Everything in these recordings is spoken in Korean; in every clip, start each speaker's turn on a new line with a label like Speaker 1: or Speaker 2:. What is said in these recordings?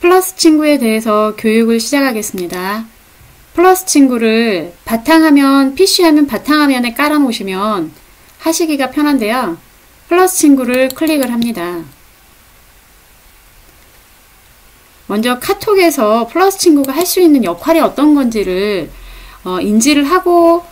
Speaker 1: 플러스 친구에 대해서 교육을 시작하겠습니다. 플러스 친구를 바탕화면, PC화면 바탕화면에 깔아놓으시면 하시기가 편한데요. 플러스 친구를 클릭을 합니다. 먼저 카톡에서 플러스 친구가 할 수 있는 역할이 어떤 건지를 인지를 하고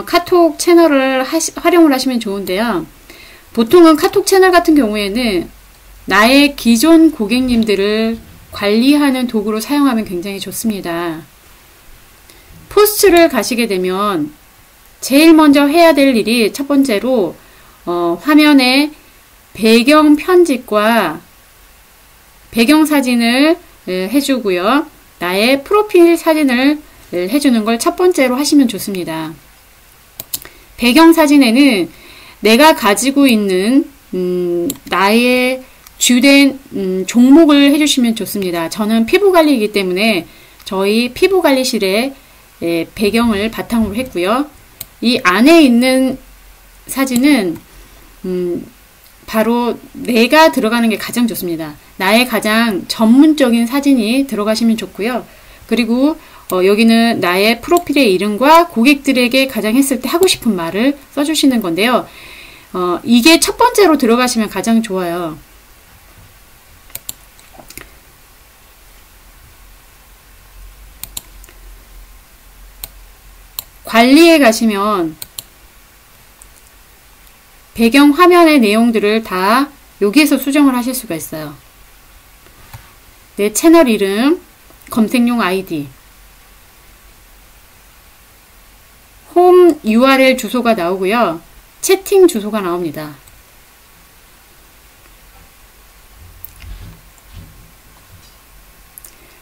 Speaker 1: 카톡 채널을 활용을 하시면 좋은데요. 보통은 카톡 채널 같은 경우에는 나의 기존 고객님들을 관리하는 도구로 사용하면 굉장히 좋습니다. 포스트를 가시게 되면 제일 먼저 해야 될 일이 첫 번째로 화면에 배경 편집과 배경 사진을 해주고요. 나의 프로필 사진을 해주는 걸 첫 번째로 하시면 좋습니다. 배경 사진에는 내가 가지고 있는 나의 주된 종목을 해주시면 좋습니다. 저는 피부관리이기 때문에 저희 피부관리실에 배경을 바탕으로 했고요. 이 안에 있는 사진은 바로 내가 들어가는 게 가장 좋습니다. 나의 가장 전문적인 사진이 들어가시면 좋고요. 그리고 여기는 나의 프로필의 이름과 고객들에게 가장 했을 때 하고 싶은 말을 써주시는 건데요. 이게 첫 번째로 들어가시면 가장 좋아요. 관리에 가시면 배경 화면의 내용들을 다 여기에서 수정을 하실 수가 있어요. 내 채널 이름, 검색용 아이디, 홈 URL 주소가 나오고요. 채팅 주소가 나옵니다.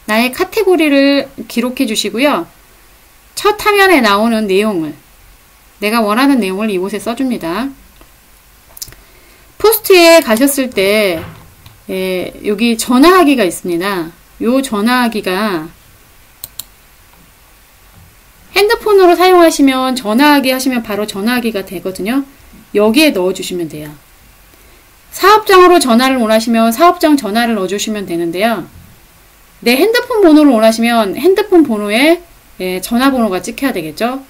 Speaker 1: 나의 카테고리를 기록해 주시고요. 첫 화면에 나오는 내용을, 내가 원하는 내용을 이곳에 써줍니다. 포스트에 가셨을 때 여기 전화하기가 있습니다. 요 전화하기가 핸드폰으로 사용하시면 전화하기 하시면 바로 전화하기가 되거든요. 여기에 넣어주시면 돼요. 사업장으로 전화를 원하시면 사업장 전화를 넣어주시면 되는데요. 내 핸드폰 번호를 원하시면 핸드폰 번호에 전화번호가 찍혀야 되겠죠.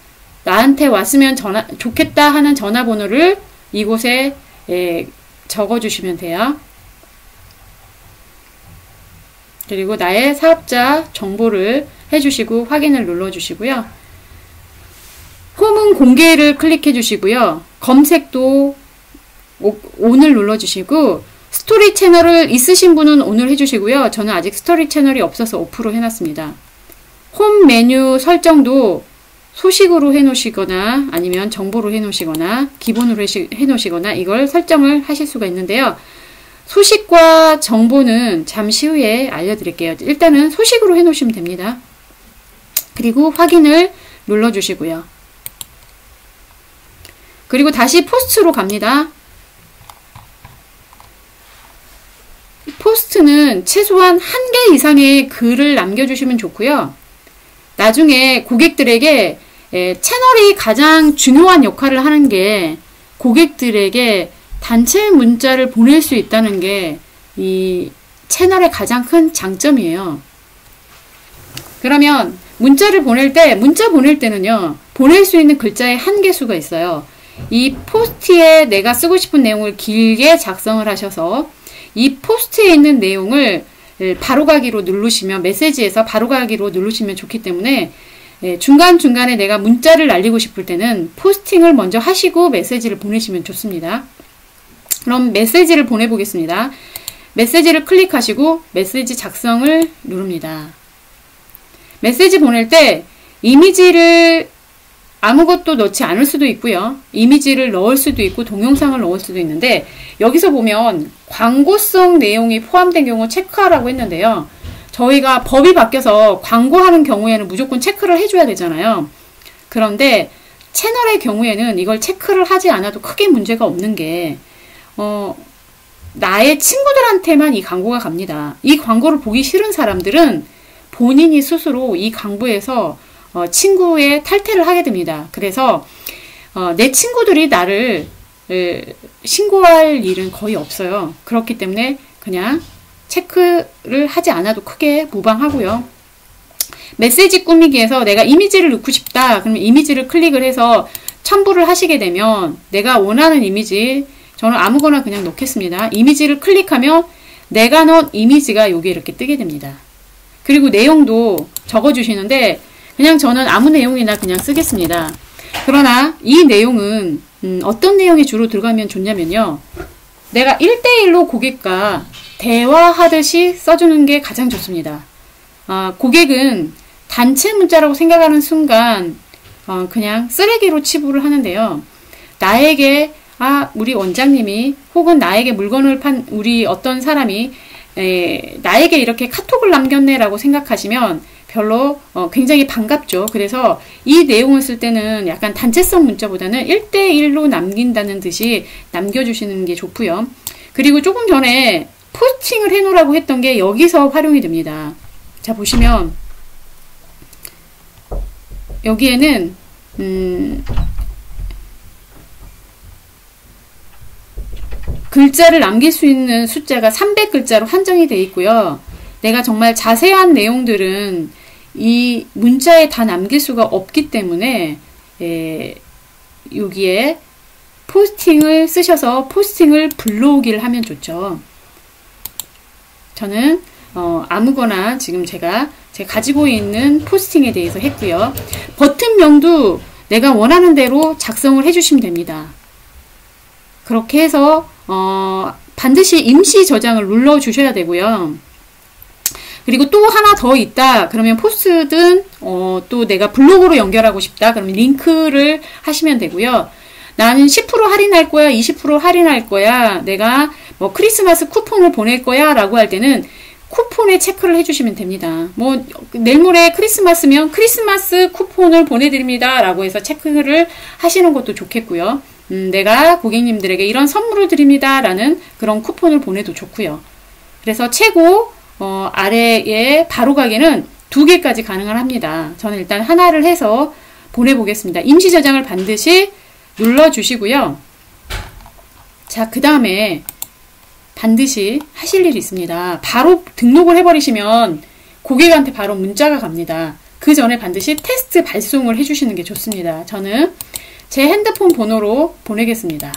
Speaker 1: 나한테 왔으면 좋겠다 하는 전화번호를 이곳에 적어주시면 돼요. 그리고 나의 사업자 정보를 해주시고 확인을 눌러주시고요. 홈은 공개를 클릭해 주시고요. 검색도 ON을 눌러주시고 스토리 채널을 있으신 분은 ON을 해주시고요. 저는 아직 스토리 채널이 없어서 오프로 해놨습니다. 홈 메뉴 설정도 소식으로 해놓으시거나 아니면 정보로 해놓으시거나 기본으로 해놓으시거나 이걸 설정을 하실 수가 있는데요. 소식과 정보는 잠시 후에 알려드릴게요. 일단은 소식으로 해놓으시면 됩니다. 그리고 확인을 눌러주시고요. 그리고 다시 포스트로 갑니다. 포스트는 최소한 1개 이상의 글을 남겨주시면 좋고요. 나중에 고객들에게 채널이 가장 중요한 역할을 하는 게 고객들에게 단체 문자를 보낼 수 있다는 게 이 채널의 가장 큰 장점이에요. 그러면 문자 보낼 때는요, 보낼 수 있는 글자의 한계수가 있어요. 이 포스트에 내가 쓰고 싶은 내용을 길게 작성을 하셔서 이 포스트에 있는 내용을 바로가기로 누르시면, 메시지에서 바로가기로 누르시면 좋기 때문에 중간중간에 내가 문자를 날리고 싶을 때는 포스팅을 먼저 하시고 메시지를 보내시면 좋습니다. 그럼 메시지를 보내보겠습니다. 메시지를 클릭하시고 메시지 작성을 누릅니다. 메시지 보낼 때 이미지를 아무것도 넣지 않을 수도 있고요. 이미지를 넣을 수도 있고 동영상을 넣을 수도 있는데, 여기서 보면 광고성 내용이 포함된 경우 체크하라고 했는데요. 저희가 법이 바뀌어서 광고하는 경우에는 무조건 체크를 해줘야 되잖아요. 그런데 채널의 경우에는 이걸 체크를 하지 않아도 크게 문제가 없는 게 나의 친구들한테만 이 광고가 갑니다. 이 광고를 보기 싫은 사람들은 본인이 스스로 이 광고에서 친구의 탈퇴를 하게 됩니다. 그래서 내 친구들이 나를 신고할 일은 거의 없어요. 그렇기 때문에 그냥 체크를 하지 않아도 크게 무방하고요. 메시지 꾸미기에서 내가 이미지를 넣고 싶다. 그러면 이미지를 클릭을 해서 첨부를 하시게 되면 내가 원하는 이미지, 저는 아무거나 그냥 넣겠습니다. 이미지를 클릭하면 내가 넣은 이미지가 여기 이렇게 뜨게 됩니다. 그리고 내용도 적어주시는데 그냥 저는 아무 내용이나 그냥 쓰겠습니다. 그러나 이 내용은 어떤 내용이 주로 들어가면 좋냐면요. 내가 1대1로 고객과 대화하듯이 써주는 게 가장 좋습니다. 고객은 단체 문자라고 생각하는 순간 그냥 쓰레기로 치부를 하는데요. 나에게 우리 원장님이 혹은 나에게 물건을 판 우리 어떤 사람이 나에게 이렇게 카톡을 남겼네 라고 생각하시면 별로 굉장히 반갑죠. 그래서 이 내용을 쓸 때는 약간 단체성 문자보다는 1대1로 남긴다는 듯이 남겨주시는 게 좋고요. 그리고 조금 전에 포스팅을 해놓으라고 했던 게 여기서 활용이 됩니다. 자, 보시면 여기에는 글자를 남길 수 있는 숫자가 300글자로 한정이 되어 있고요. 내가 정말 자세한 내용들은 이 문자에 다 남길 수가 없기 때문에 여기에 포스팅을 쓰셔서 포스팅을 불러오기를 하면 좋죠. 저는 아무거나 지금 제가 가지고 있는 포스팅에 대해서 했고요. 버튼명도 내가 원하는 대로 작성을 해주시면 됩니다. 그렇게 해서 반드시 임시 저장을 눌러 주셔야 되고요. 그리고 또 하나 더 있다 그러면 포스트든 또 내가 블로그로 연결하고 싶다 그러면 링크를 하시면 되고요. 나는 10% 할인할 거야, 20% 할인할 거야, 내가 뭐 크리스마스 쿠폰을 보낼 거야 라고 할 때는 쿠폰에 체크를 해주시면 됩니다. 뭐 내일 모레 크리스마스면 크리스마스 쿠폰을 보내드립니다 라고 해서 체크를 하시는 것도 좋겠고요. 내가 고객님들에게 이런 선물을 드립니다 라는 그런 쿠폰을 보내도 좋고요. 그래서 최고 아래에 바로 가기는 2개까지 가능을 합니다. 저는 일단 하나를 해서 보내보겠습니다. 임시 저장을 반드시 눌러주시고요. 자, 그 다음에 반드시 하실 일이 있습니다. 바로 등록을 해버리시면 고객한테 바로 문자가 갑니다. 그 전에 반드시 테스트 발송을 해주시는 게 좋습니다. 저는 제 핸드폰 번호로 보내겠습니다.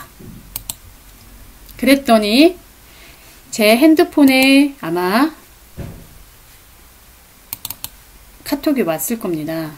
Speaker 1: 그랬더니 제 핸드폰에 아마 카톡이 왔을 겁니다.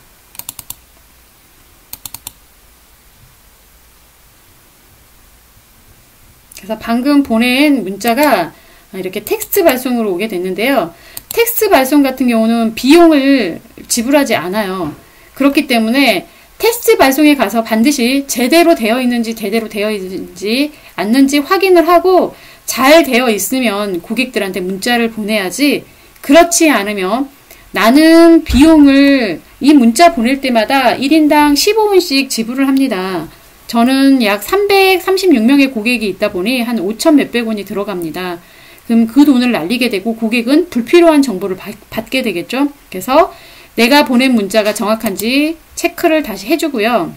Speaker 1: 그래서 방금 보낸 문자가 이렇게 텍스트 발송으로 오게 됐는데요. 텍스트 발송 같은 경우는 비용을 지불하지 않아요. 그렇기 때문에 텍스트 발송에 가서 반드시 제대로 되어 있는지 제대로 되어 있는지 않는지 확인을 하고 잘 되어 있으면 고객들한테 문자를 보내야지, 그렇지 않으면 나는 비용을 이 문자 보낼 때마다 1인당 15원씩 지불을 합니다. 저는 약 336명의 고객이 있다 보니 한 5천 몇백 원이 들어갑니다. 그럼 그 돈을 날리게 되고 고객은 불필요한 정보를 받게 되겠죠. 그래서 내가 보낸 문자가 정확한지 체크를 다시 해주고요.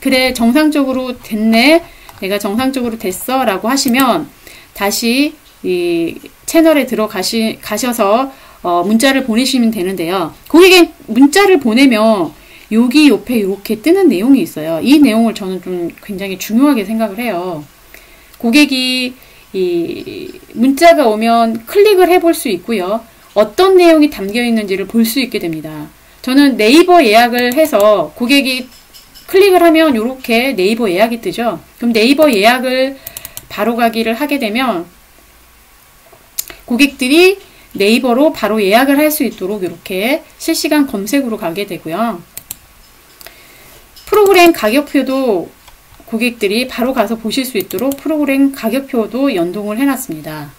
Speaker 1: 그래, 정상적으로 됐네, 내가 정상적으로 됐어 라고 하시면 다시 이 채널에 들어가셔서 문자를 보내시면 되는데요. 고객의 문자를 보내면 여기 옆에 이렇게 뜨는 내용이 있어요. 이 내용을 저는 좀 굉장히 중요하게 생각을 해요. 고객이 이 문자가 오면 클릭을 해볼 수 있고요. 어떤 내용이 담겨 있는지를 볼 수 있게 됩니다. 저는 네이버 예약을 해서 고객이 클릭을 하면 이렇게 네이버 예약이 뜨죠. 그럼 네이버 예약을 바로 가기를 하게 되면 고객들이 네이버로 바로 예약을 할 수 있도록 이렇게 실시간 검색으로 가게 되고요. 프로그램 가격표도 고객들이 바로 가서 보실 수 있도록 프로그램 가격표도 연동을 해놨습니다.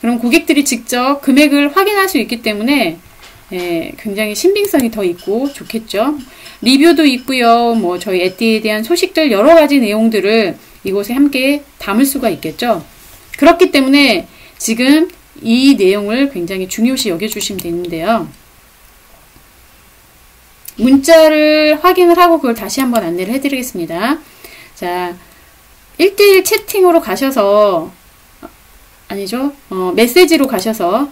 Speaker 1: 그럼 고객들이 직접 금액을 확인할 수 있기 때문에 굉장히 신빙성이 더 있고 좋겠죠. 리뷰도 있고요. 뭐 저희 에띠에 대한 소식들 여러 가지 내용들을 이곳에 함께 담을 수가 있겠죠. 그렇기 때문에 지금 이 내용을 굉장히 중요시 여겨주시면 되는데요. 문자를 확인을 하고 그걸 다시 한번 안내를 해드리겠습니다. 자, 1대1 채팅으로 가셔서 아니죠. 메시지로 가셔서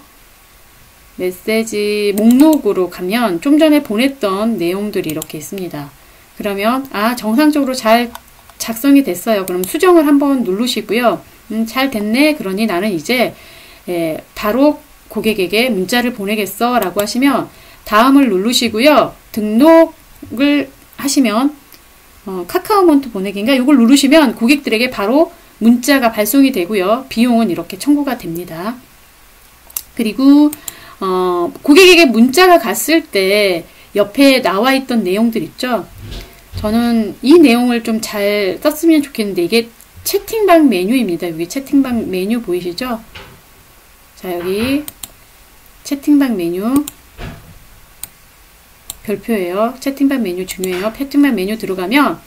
Speaker 1: 메시지 목록으로 가면 좀 전에 보냈던 내용들이 이렇게 있습니다. 그러면 정상적으로 잘 작성이 됐어요. 그럼 수정을 한번 누르시고요. 잘 됐네. 그러니 나는 이제 바로 고객에게 문자를 보내겠어 라고 하시면 다음을 누르시고요. 등록을 하시면 카카오몬트 보내기인가 이걸 누르시면 고객들에게 바로 문자가 발송이 되고요. 비용은 이렇게 청구가 됩니다. 그리고 고객에게 문자가 갔을 때 옆에 나와 있던 내용들 있죠. 저는 이 내용을 좀 잘 썼으면 좋겠는데 이게 채팅방 메뉴입니다. 여기 채팅방 메뉴 보이시죠? 자, 여기 채팅방 메뉴 별표예요. 채팅방 메뉴 중요해요. 채팅방 메뉴 들어가면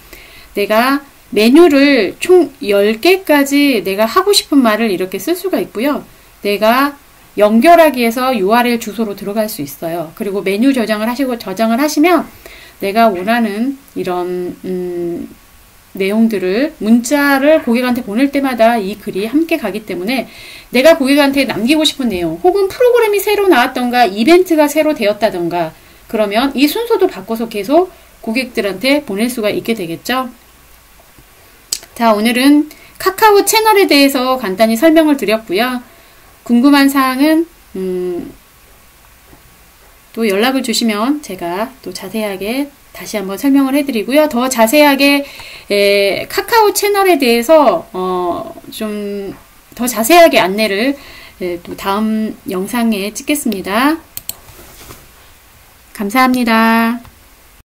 Speaker 1: 내가 메뉴를 총 10개까지 내가 하고 싶은 말을 이렇게 쓸 수가 있고요. 내가 연결하기 위해서 URL 주소로 들어갈 수 있어요. 그리고 메뉴 저장을 하시면 내가 원하는 이런 내용들을 문자를 고객한테 보낼 때마다 이 글이 함께 가기 때문에 내가 고객한테 남기고 싶은 내용 혹은 프로그램이 새로 나왔던가 이벤트가 새로 되었다던가 그러면 이 순서도 바꿔서 계속 고객들한테 보낼 수가 있게 되겠죠. 자, 오늘은 카카오 채널에 대해서 간단히 설명을 드렸고요. 궁금한 사항은 또 연락을 주시면 제가 또 자세하게 다시 한번 설명을 해드리고요. 더 자세하게 카카오 채널에 대해서 좀 더 자세하게 안내를 또 다음 영상에 찍겠습니다. 감사합니다.